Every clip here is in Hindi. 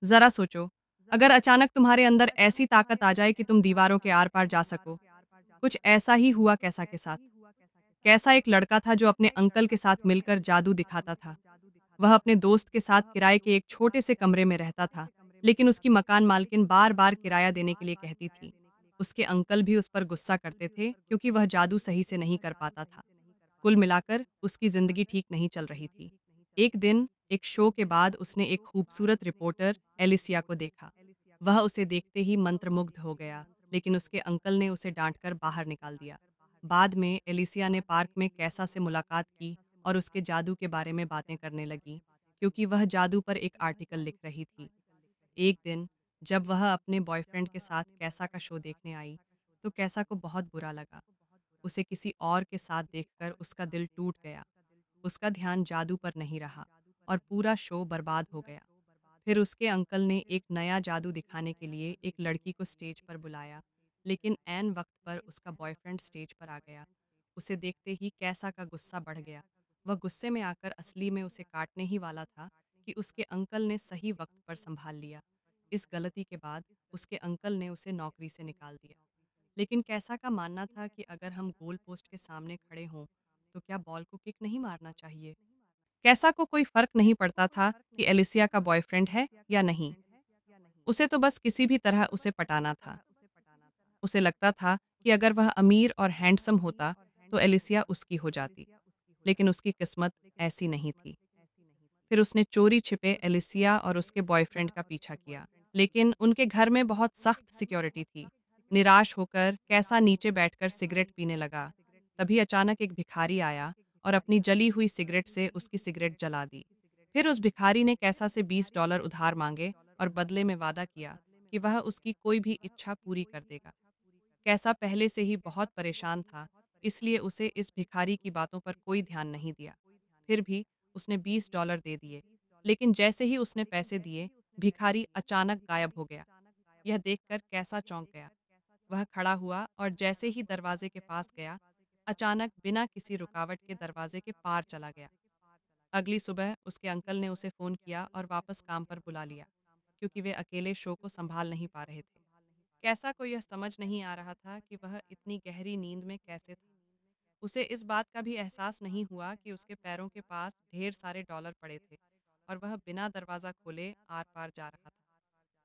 जरा सोचो, अगर अचानक तुम्हारे अंदर ऐसी ताकत आ जाए कि तुम दीवारों के आर पार जा सको। कुछ ऐसा ही हुआ कैसा के साथ। कैसा एक लड़का था जो अपने अंकल के साथ मिलकर जादू दिखाता था। वह अपने दोस्त के साथ किराए के एक छोटे से कमरे में रहता था, लेकिन उसकी मकान मालकिन बार बार किराया देने के लिए कहती थी। उसके अंकल भी उस पर गुस्सा करते थे क्योंकि वह जादू सही से नहीं कर पाता था। कुल मिलाकर उसकी जिंदगी ठीक नहीं चल रही थी। एक दिन एक शो के बाद उसने एक खूबसूरत रिपोर्टर एलिसिया को देखा। वह उसे देखते ही मंत्रमुग्ध हो गया, लेकिन उसके अंकल ने उसे डांटकर बाहर निकाल दिया। बाद में एलिसिया ने पार्क में कैसा से मुलाकात की और उसके जादू के बारे में बातें करने लगी, क्योंकि वह जादू पर एक आर्टिकल लिख रही थी। एक दिन जब वह अपने बॉयफ्रेंड के साथ कैसा का शो देखने आई, तो कैसा को बहुत बुरा लगा। उसे किसी और के साथ देखकर उसका दिल टूट गया। उसका ध्यान जादू पर नहीं रहा और पूरा शो बर्बाद हो गया। फिर उसके अंकल ने एक नया जादू दिखाने के लिए एक लड़की को स्टेज पर बुलाया, लेकिन ऐन वक्त पर उसका बॉयफ्रेंड स्टेज पर आ गया। उसे देखते ही कैसा का गुस्सा बढ़ गया। वह गुस्से में आकर असली में उसे काटने ही वाला था कि उसके अंकल ने सही वक्त पर संभाल लिया। इस गलती के बाद उसके अंकल ने उसे नौकरी से निकाल दिया। लेकिन कैसा का मानना था कि अगर हम गोल पोस्ट के सामने खड़े हों, तो क्या बॉल को किक नहीं मारना चाहिए। कैसा को कोई फर्क नहीं पड़ता था कि एलिसिया का बॉयफ्रेंड है या नहीं। उसे तो बस किसी भी तरह उसे पटाना था। उसे लगता था कि अगर वह अमीर और हैंडसम होता तो एलिसिया उसकी हो जाती, लेकिन उसकी किस्मत ऐसी नहीं थी। फिर उसने चोरी छिपे एलिसिया और उसके बॉयफ्रेंड का पीछा किया, लेकिन उनके घर में बहुत सख्त सिक्योरिटी थी। निराश होकर कैसा नीचे बैठकर सिगरेट पीने लगा। तभी अचानक एक भिखारी आया और अपनी जली हुई सिगरेट से उसकी सिगरेट जला दी। फिर उस भिखारी ने कैसा से $20 उधार मांगे और बदले में वादा किया कि वह उसकी कोई भी इच्छा पूरी कर देगा। कैसा पहले से ही बहुत परेशान था, इसलिए उसे इस भिखारी की बातों पर कोई ध्यान नहीं दिया। फिर भी उसने $20 दे दिए, लेकिन जैसे ही उसने पैसे दिए, भिखारी अचानक गायब हो गया। यह देखकर कैसा चौंक गया। वह खड़ा हुआ और जैसे ही दरवाजे के पास गया, अचानक बिना किसी रुकावट के दरवाजे के पार चला गया। अगली सुबह उसके अंकल ने उसे फ़ोन किया और वापस काम पर बुला लिया, क्योंकि वे अकेले शो को संभाल नहीं पा रहे थे। कैसा को यह समझ नहीं आ रहा था कि वह इतनी गहरी नींद में कैसे था। उसे इस बात का भी एहसास नहीं हुआ कि उसके पैरों के पास ढेर सारे डॉलर पड़े थे और वह बिना दरवाज़ा खोले आर पार जा रहा था।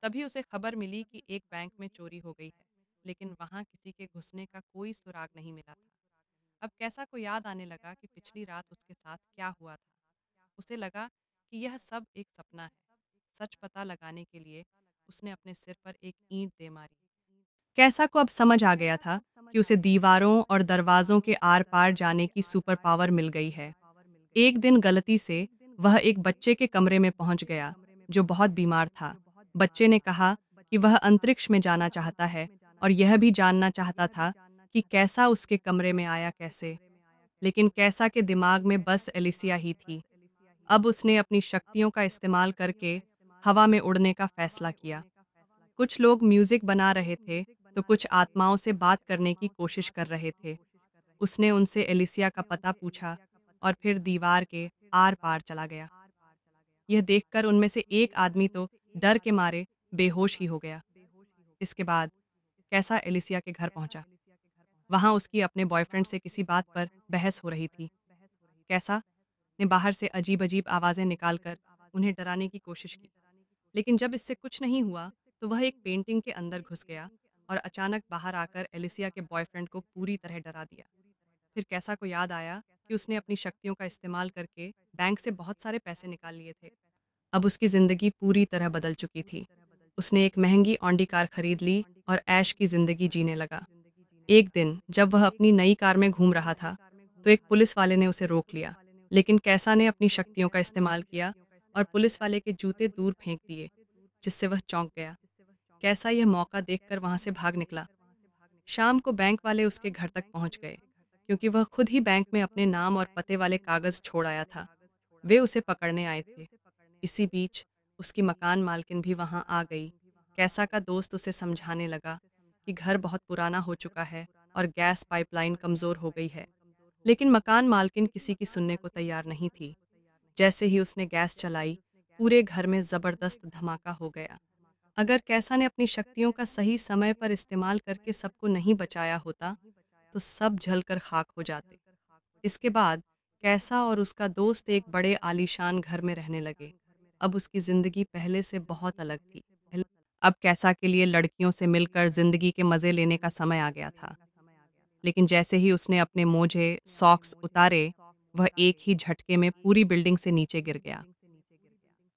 तभी उसे खबर मिली कि एक बैंक में चोरी हो गई है, लेकिन वहां किसी के घुसने का कोई सुराग नहीं मिला था। अब कैसा को याद आने लगा कि पिछली रात उसके साथ क्या हुआ था। उसे लगा कि यह सब एक सपना है। सच पता लगाने के लिए उसने अपने सिर पर एक ईंट दे मारी। कैसा को अब समझ आ गया था कि उसे दीवारों और दरवाज़ों के आर-पार जाने की सुपर पावर मिल गई है। एक दिन गलती से वह एक बच्चे के कमरे में पहुंच गया, जो बहुत बीमार था। बच्चे ने कहा कि वह अंतरिक्ष में जाना चाहता है और यह भी जानना चाहता था कि कैसा उसके कमरे में आया कैसे। लेकिन कैसा के दिमाग में बस एलिसिया ही थी। अब उसने अपनी शक्तियों का इस्तेमाल करके हवा में उड़ने का फैसला किया। कुछ लोग म्यूजिक बना रहे थे, तो कुछ आत्माओं से बात करने की कोशिश कर रहे थे। उसने उनसे एलिसिया का पता पूछा और फिर दीवार के आर-पार चला गया। यह देखकर उनमें से एक आदमी तो डर के मारे बेहोश ही हो गया। इसके बाद कैसा एलिसिया के घर पहुंचा। वहां उसकी अपने बॉयफ्रेंड से किसी बात पर बहस हो रही थी। कैसा ने बाहर से अजीब-अजीब आवाज़ें निकालकर उन्हें डराने की कोशिश की। लेकिन जब इससे कुछ नहीं हुआ, तो वह एक पेंटिंग के अंदर घुस गया और अचानक बाहर आकर एलिसिया के बॉयफ्रेंड को पूरी तरह डरा दिया। फिर कैसा को याद आया कि उसने अपनी शक्तियों का इस्तेमाल करके बैंक से बहुत सारे पैसे निकाल लिए थे। अब उसकी ज़िंदगी पूरी तरह बदल चुकी थी। उसने एक महंगी ऑडी कार खरीद ली और ऐश की ज़िंदगी जीने लगा। एक दिन जब वह अपनी नई कार में घूम रहा था, तो एक पुलिस वाले ने उसे रोक लिया। लेकिन कैसा ने अपनी शक्तियों का इस्तेमाल किया और पुलिस वाले के जूते दूर फेंक दिए, जिससे वह चौंक गया। कैसा यह मौका देखकर वहां से भाग निकला। शाम को बैंक वाले उसके घर तक पहुंच गए, क्योंकि वह खुद ही बैंक में अपने नाम और पते वाले कागज छोड़ आया था। वे उसे पकड़ने आए थे। इसी बीच उसकी मकान मालकिन भी वहां आ गई। कैसा का दोस्त उसे समझाने लगा कि घर बहुत पुराना हो चुका है और गैस पाइपलाइन कमज़ोर हो गई है। लेकिन मकान मालकिन किसी की सुनने को तैयार नहीं थी। जैसे ही उसने गैस चलाई, पूरे घर में जबरदस्त धमाका हो गया। अगर कैसा ने अपनी शक्तियों का सही समय पर इस्तेमाल करके सबको नहीं बचाया होता, तो सब जलकर खाक हो जाते। इसके बाद कैसा और उसका दोस्त एक बड़े आलीशान घर में रहने लगे। अब उसकी जिंदगी पहले से बहुत अलग थी। अब कैसा के लिए लड़कियों से मिलकर जिंदगी के मजे लेने का समय आ गया था। लेकिन जैसे ही उसने अपने मोजे, सॉक्स उतारे, वह एक ही झटके में पूरी बिल्डिंग से नीचे गिर गया।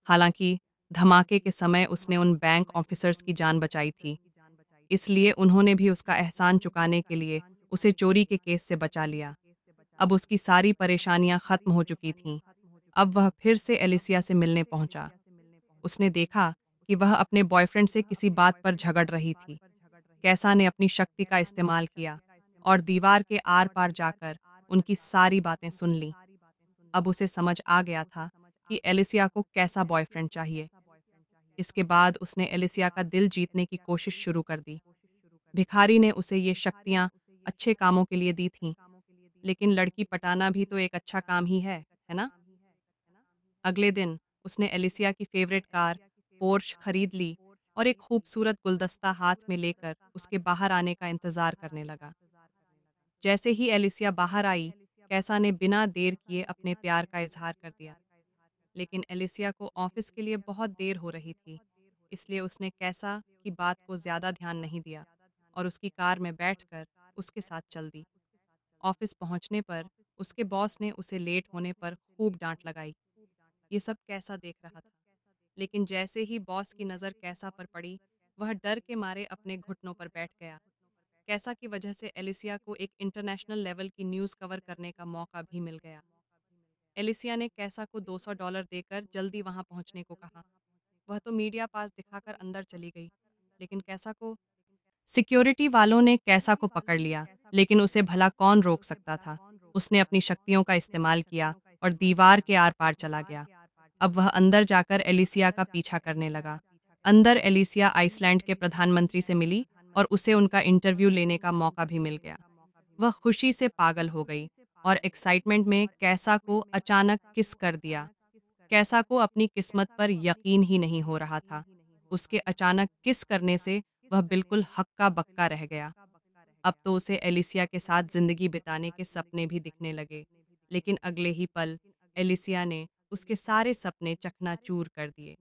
हालांकि धमाके के समय उसने उन बैंक ऑफिसर्स की जान बचाई थी, इसलिए उन्होंने भी उसका एहसान चुकाने के लिए उसे चोरी के केस से बचा लिया। अब उसकी सारी परेशानियां खत्म हो चुकी थीं। अब वह फिर से एलिसिया से मिलने पहुंचा। उसने देखा कि वह अपने बॉयफ्रेंड से किसी बात पर झगड़ रही थी। कैसा ने अपनी शक्ति का इस्तेमाल किया और दीवार के आर पार जाकर उनकी सारी बातें सुन लीं। अब उसे समझ आ गया था कि एलिसिया को कैसा बॉयफ्रेंड चाहिए। इसके बाद उसने एलिसिया का दिल जीतने की कोशिश शुरू कर दी। भिखारी ने उसे ये शक्तियाँ अच्छे कामों के लिए दी थीं, लेकिन लड़की पटाना भी तो एक अच्छा काम ही है ना? अगले दिन उसने एलिसिया की फेवरेट कार पोर्श खरीद ली और एक खूबसूरत गुलदस्ता हाथ में लेकर उसके बाहर आने का इंतजार करने लगा। जैसे ही एलिसिया बाहर आई, कैसा ने बिना देर किए अपने प्यार का इजहार कर दिया। लेकिन एलिसिया को ऑफिस के लिए बहुत देर हो रही थी, इसलिए उसने कैसा की बात को ज्यादा ध्यान नहीं दिया और उसकी कार में बैठकर उसके साथ चल दी। ऑफिस पहुंचने पर उसके बॉस ने उसे लेट होने पर खूब डांट लगाई। ये सब कैसा देख रहा था, लेकिन जैसे ही बॉस की नज़र कैसा पर पड़ी, वह डर के मारे अपने घुटनों पर बैठ गया। कैसा की वजह से एलिसिया को एक इंटरनेशनल लेवल की न्यूज़ कवर करने का मौका भी मिल गया। एलिसिया ने कैसा को $200 देकर जल्दी वहां पहुंचने को कहा। वह तो मीडिया पास दिखाकर अंदर चली गई, लेकिन कैसा को सिक्योरिटी वालों ने कैसा को पकड़ लिया, लेकिन उसे भला कौन रोक सकता था। उसने अपनी शक्तियों का इस्तेमाल किया और दीवार के आर पार चला गया। अब वह अंदर जाकर एलिसिया का पीछा करने लगा। अंदर एलिसिया आइसलैंड के प्रधानमंत्री से मिली और उसे उनका इंटरव्यू लेने का मौका भी मिल गया। वह खुशी से पागल हो गई और एक्साइटमेंट में कैसा को अचानक किस कर दिया। कैसा को अपनी किस्मत पर यकीन ही नहीं हो रहा था। उसके अचानक किस करने से वह बिल्कुल हक्का बक्का रह गया। अब तो उसे एलिसिया के साथ जिंदगी बिताने के सपने भी दिखने लगे। लेकिन अगले ही पल एलिसिया ने उसके सारे सपने चकनाचूर कर दिए।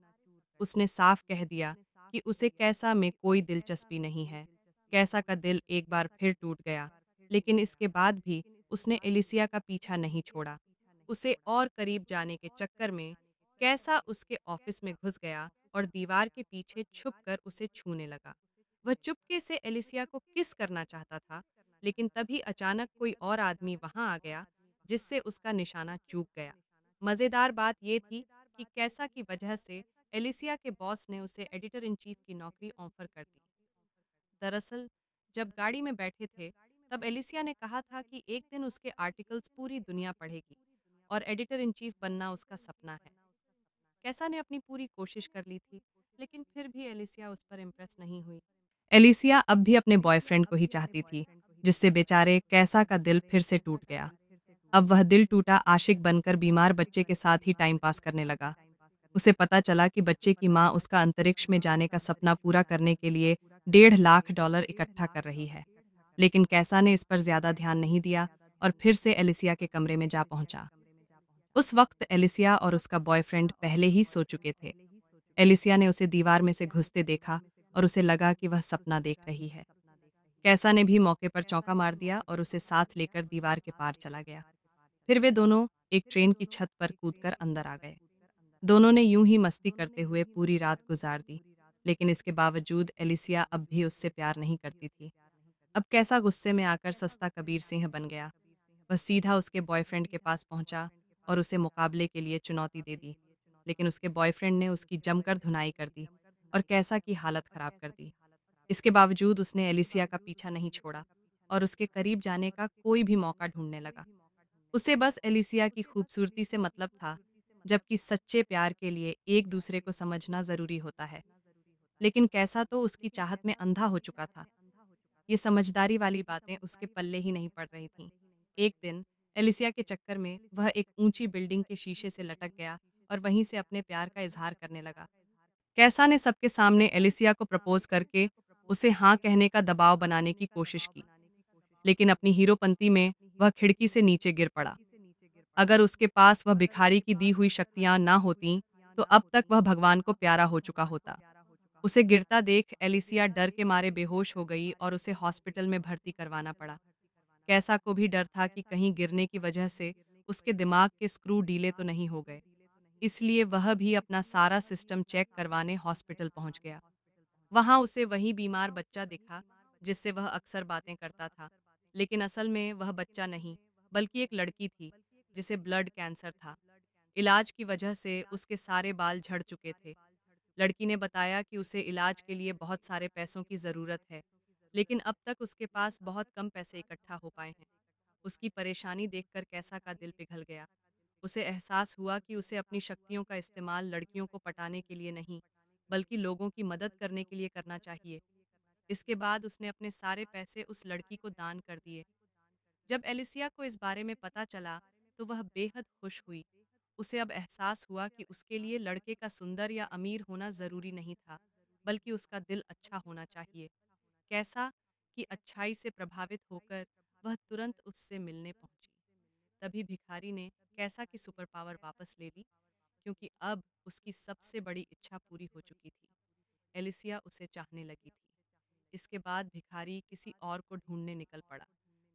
उसने साफ कह दिया कि उसे कैसा में कोई दिलचस्पी नहीं है। कैसा का दिल एक बार फिर टूट गया, लेकिन इसके बाद भी उसने एलिसिया का पीछा नहीं छोड़ा। उसे और करीब जाने के चक्कर में कैसा उसके ऑफिस में घुस गया और दीवार के पीछे छुपकर उसे छूने लगा। वह चुपके से एलिसिया को किस करना चाहता था, लेकिन तभी अचानक कोई और आदमी वहां आ गया, जिससे उसका निशाना चूक गया। मजेदार बात यह थी कि कैसा की वजह से एलिसिया के बॉस ने उसे एडिटर इन चीफ की नौकरी ऑफर कर दी। दरअसल जब गाड़ी में बैठे थे, तब एलिसिया ने कहा था कि एक दिन उसके आर्टिकल्स पूरी दुनिया पढ़ेगी और एडिटर इन चीफ बनना उसका सपना है। कैसा ने अपनी पूरी कोशिश कर ली थी, लेकिन फिर भी एलिसिया उस पर इम्प्रेस नहीं हुई। एलिसिया अब भी अपने बॉयफ्रेंड को ही चाहती थी, जिससे बेचारे कैसा का दिल फिर से टूट गया। अब वह दिल टूटा आशिक बनकर बीमार बच्चे के साथ ही टाइम पास करने लगा। उसे पता चला कि बच्चे की माँ उसका अंतरिक्ष में जाने का सपना पूरा करने के लिए $1.5 लाख इकट्ठा कर रही है। लेकिन कैसा ने इस पर ज्यादा ध्यान नहीं दिया और फिर से एलिसिया के कमरे में जा पहुंचा। उस वक्त एलिसिया और उसका बॉयफ्रेंड पहले ही सो चुके थे। एलिसिया ने उसे दीवार में से घुसते देखा और उसे लगा कि वह सपना देख रही है। कैसा ने भी मौके पर चौका मार दिया और उसे साथ लेकर दीवार के पार चला गया। फिर वे दोनों एक ट्रेन की छत पर कूदकर अंदर आ गए। दोनों ने यूं ही मस्ती करते हुए पूरी रात गुजार दी, लेकिन इसके बावजूद एलिसिया अब भी उससे प्यार नहीं करती थी। अब कैसा गुस्से में आकर सस्ता कबीर सिंह बन गया। वह सीधा उसके बॉयफ्रेंड के पास पहुंचा और उसे मुकाबले के लिए चुनौती दे दी, लेकिन उसके बॉयफ्रेंड ने उसकी जमकर धुनाई कर दी और कैसा की हालत खराब कर दी। इसके बावजूद उसने एलिसिया का पीछा नहीं छोड़ा और उसके करीब जाने का कोई भी मौका ढूंढने लगा। उसे बस एलिसिया की खूबसूरती से मतलब था, जबकि सच्चे प्यार के लिए एक दूसरे को समझना जरूरी होता है। लेकिन कैसा तो उसकी चाहत में अंधा हो चुका था। ये समझदारी वाली बातें उसके पल्ले ही नहीं पड़ रही थीं। एक दिन एलिसिया के चक्कर में वह एक ऊंची बिल्डिंग के शीशे से लटक गया और वहीं से अपने प्यार का इजहार करने लगा। कैसा ने सबके सामने एलिसिया को प्रपोज करके उसे हाँ कहने का दबाव बनाने की कोशिश की, लेकिन अपनी हीरोपंती में वह खिड़की से नीचे गिर पड़ा। अगर उसके पास वह भिखारी की दी हुई शक्तियां ना होतीं, तो अब तक वह भगवान को प्यारा हो चुका होता। उसे गिरता देख एलिसिया डर के मारे बेहोश हो गई और उसे हॉस्पिटल में भर्ती करवाना पड़ा। कैसा को भी डर था कि कहीं गिरने की वजह से उसके दिमाग के स्क्रू ढीले तो नहीं हो गए। इसलिए वह भी अपना सारा सिस्टम चेक करवाने हॉस्पिटल पहुंच गया। वहां उसे वही बीमार बच्चा दिखा जिससे वह अक्सर बातें करता था, लेकिन असल में वह बच्चा नहीं, बल्कि एक लड़की थी जिसे ब्लड कैंसर था। इलाज की वजह से उसके सारे बाल झड़ चुके थे। लड़की ने बताया कि उसे इलाज के लिए बहुत सारे पैसों की ज़रूरत है, लेकिन अब तक उसके पास बहुत कम पैसे इकट्ठा हो पाए हैं। उसकी परेशानी देखकर कैसा का दिल पिघल गया। उसे एहसास हुआ कि उसे अपनी शक्तियों का इस्तेमाल लड़कियों को पटाने के लिए नहीं, बल्कि लोगों की मदद करने के लिए करना चाहिए। इसके बाद उसने अपने सारे पैसे उस लड़की को दान कर दिए। जब एलिसिया को इस बारे में पता चला, तो वह बेहद खुश हुई। उसे अब एहसास हुआ कि उसके लिए लड़के का सुंदर या अमीर होना ज़रूरी नहीं था, बल्कि उसका दिल अच्छा होना चाहिए। कैसा कि अच्छाई से प्रभावित होकर वह तुरंत उससे मिलने पहुंची। तभी भिखारी ने कैसा की सुपर पावर वापस ले ली, क्योंकि अब उसकी सबसे बड़ी इच्छा पूरी हो चुकी थी। एलिसिया उसे चाहने लगी थी। इसके बाद भिखारी किसी और को ढूंढने निकल पड़ा,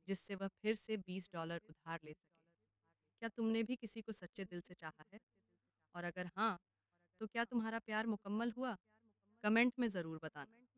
जिससे वह फिर से $20 उधार ले सके। क्या तुमने भी किसी को सच्चे दिल से चाहा है? और अगर हाँ, तो क्या तुम्हारा प्यार मुकम्मल हुआ? कमेंट में ज़रूर बताना।